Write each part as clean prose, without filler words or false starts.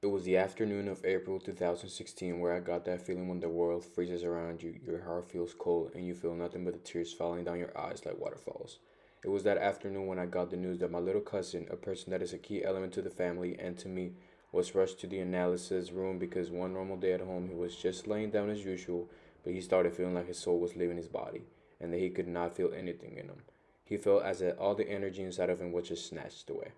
It was the afternoon of April 2016 where I got that feeling when the world freezes around you, your heart feels cold, and you feel nothing but the tears falling down your eyes like waterfalls. It was that afternoon when I got the news that my little cousin, a person that is a key element to the family and to me, was rushed to the analysis room because one normal day at home he was just laying down as usual, but he started feeling like his soul was leaving his body and that he could not feel anything in him. He felt as if all the energy inside of him was just snatched away.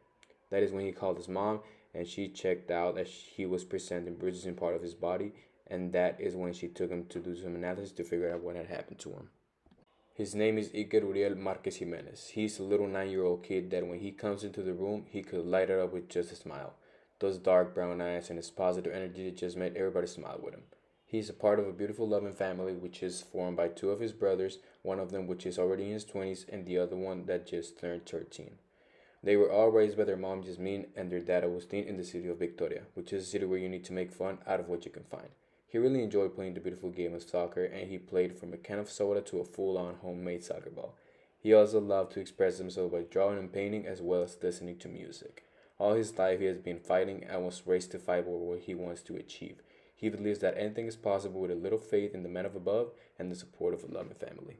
That is when he called his mom, and she checked out that he was presenting bruises in part of his body, and that is when she took him to do some analysis to figure out what had happened to him. His name is Iker Uriel Marquez Jimenez. He's a little 9-year-old kid that when he comes into the room, he could light it up with just a smile. Those dark brown eyes and his positive energy just made everybody smile with him. He's a part of a beautiful loving family which is formed by two of his brothers, one of them which is already in his 20s and the other one that just turned 13. They were all raised by their mom Jasmine and their dad Agustin in the city of Victoria, which is a city where you need to make fun out of what you can find. He really enjoyed playing the beautiful game of soccer and he played from a can of soda to a full on homemade soccer ball. He also loved to express himself by drawing and painting as well as listening to music. All his life he has been fighting and was raised to fight for what he wants to achieve. He believes that anything is possible with a little faith in the man of above and the support of a loving family.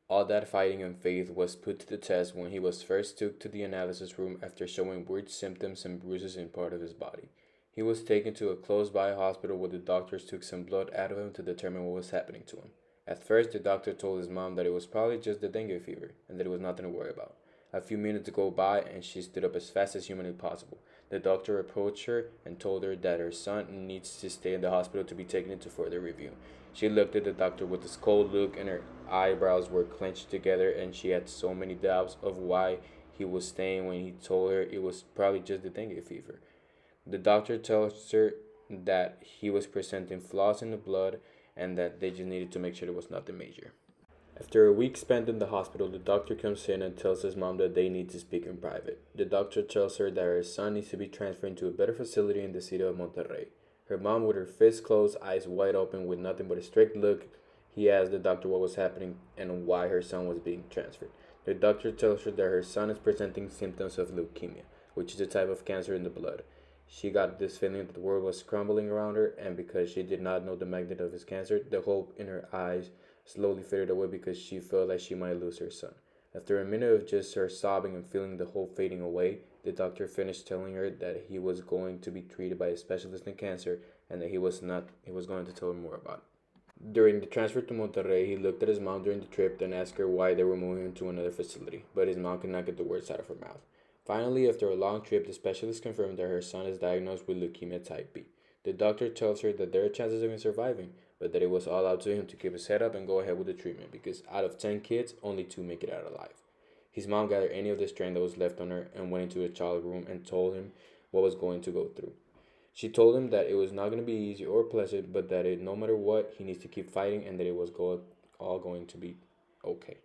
All that fighting and faith was put to the test when he was first took to the analysis room after showing weird symptoms and bruises in part of his body. He was taken to a close by hospital where the doctors took some blood out of him to determine what was happening to him. At first, the doctor told his mom that it was probably just the dengue fever and that it was nothing to worry about. A few minutes go by and she stood up as fast as humanly possible. The doctor approached her and told her that her son needs to stay in the hospital to be taken into further review. She looked at the doctor with this cold look and her eyebrows were clenched together and she had so many doubts of why he was staying when he told her it was probably just the dengue fever. The doctor tells her that he was presenting flaws in the blood and that they just needed to make sure there was nothing major. After a week spent in the hospital, the doctor comes in and tells his mom that they need to speak in private. The doctor tells her that her son needs to be transferred to a better facility in the city of Monterrey. Her mom, with her fists closed, eyes wide open, with nothing but a strict look, he asked the doctor what was happening and why her son was being transferred. The doctor tells her that her son is presenting symptoms of leukemia, which is a type of cancer in the blood. She got this feeling that the world was crumbling around her, and because she did not know the magnitude of his cancer, the hope in her eyes slowly faded away because she felt like she might lose her son. After a minute of just her sobbing and feeling the hope fading away, the doctor finished telling her that he was going to be treated by a specialist in cancer and that he was going to tell her more about it. During the transfer to Monterrey, he looked at his mom during the trip and asked her why they were moving him to another facility, but his mom could not get the words out of her mouth. Finally, after a long trip, the specialist confirmed that her son is diagnosed with leukemia type B. The doctor tells her that there are chances of him surviving, but that it was all up to him to keep his head up and go ahead with the treatment because out of 10 kids, only 2 make it out alive. His mom gathered any of the strength that was left on her and went into a child room and told him what was going to go through. She told him that it was not going to be easy or pleasant, but that no matter what, he needs to keep fighting and that all going to be okay.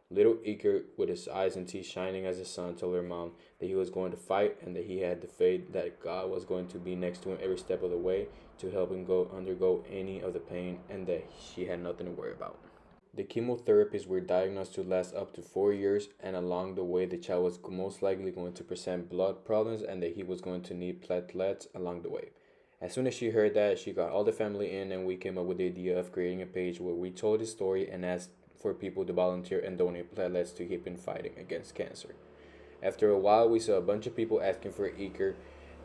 Little Iker, with his eyes and teeth shining as the sun, told her mom that he was going to fight and that he had the faith that God was going to be next to him every step of the way to help him go undergo any of the pain and that she had nothing to worry about. The chemotherapies were diagnosed to last up to 4 years, and along the way, the child was most likely going to present blood problems and that he was going to need platelets along the way. As soon as she heard that, she got all the family in, and we came up with the idea of creating a page where we told his story and asked for people to volunteer and donate platelets to keep him fighting against cancer. After a while, we saw a bunch of people asking for Iker,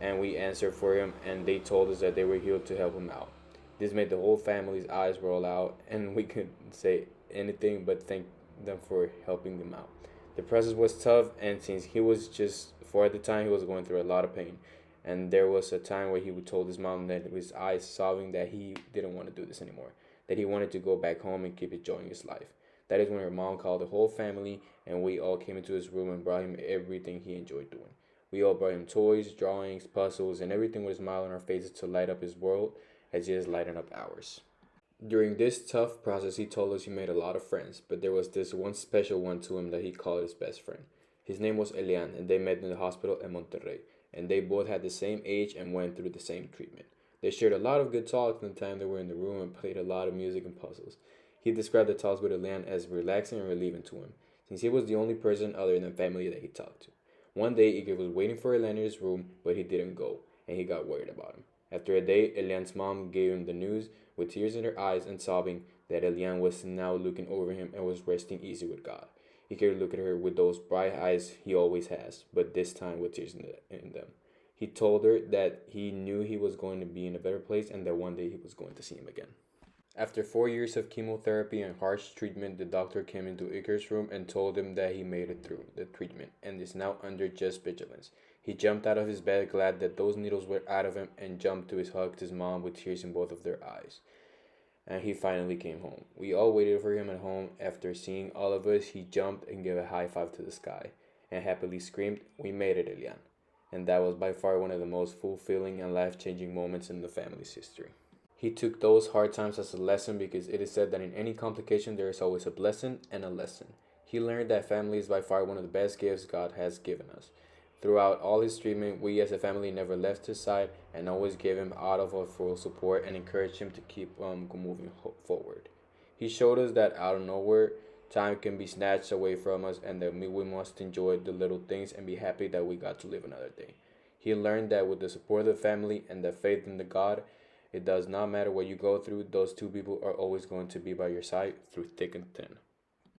and we answered for him, and they told us that they were here to help him out. This made the whole family's eyes roll out, and we couldn't say anything but thank them for helping them out. The process was tough, and since he was just 4 at the time, he was going through a lot of pain. And there was a time where he would told his mom that with his eyes sobbing that he didn't want to do this anymore, that he wanted to go back home and keep enjoying his life. That is when her mom called the whole family, and we all came into his room and brought him everything he enjoyed doing. We all brought him toys, drawings, puzzles, and everything with a smile on our faces to light up his world as he is lighting up ours. During this tough process, he told us he made a lot of friends, but there was this one special one to him that he called his best friend. His name was Elian, and they met in the hospital in Monterrey, and they both had the same age and went through the same treatment. They shared a lot of good talks in the time they were in the room and played a lot of music and puzzles. He described the talks with Elian as relaxing and relieving to him, since he was the only person other than family that he talked to. One day, Igor was waiting for Elian in his room, but he didn't go, and he got worried about him. After a day, Elian's mom gave him the news with tears in her eyes and sobbing that Elian was now looking over him and was resting easy with God. He could look at her with those bright eyes he always has, but this time with tears in them. He told her that he knew he was going to be in a better place and that one day he was going to see him again. After 4 years of chemotherapy and harsh treatment, the doctor came into Icar's room and told him that he made it through the treatment and is now under just vigilance. He jumped out of his bed, glad that those needles were out of him, and jumped to his hugged his mom with tears in both of their eyes. And he finally came home. We all waited for him at home. After seeing all of us, he jumped and gave a high five to the sky and happily screamed, "We made it, Elian." And that was by far one of the most fulfilling and life changing moments in the family's history. He took those hard times as a lesson because it is said that in any complication there is always a blessing and a lesson. He learned that family is by far one of the best gifts God has given us. Throughout all his treatment, we as a family never left his side and always gave him out of our full support and encouraged him to keep moving forward. He showed us that out of nowhere, time can be snatched away from us and that we must enjoy the little things and be happy that we got to live another day. He learned that with the support of the family and the faith in the God, it does not matter what you go through, those two people are always going to be by your side through thick and thin.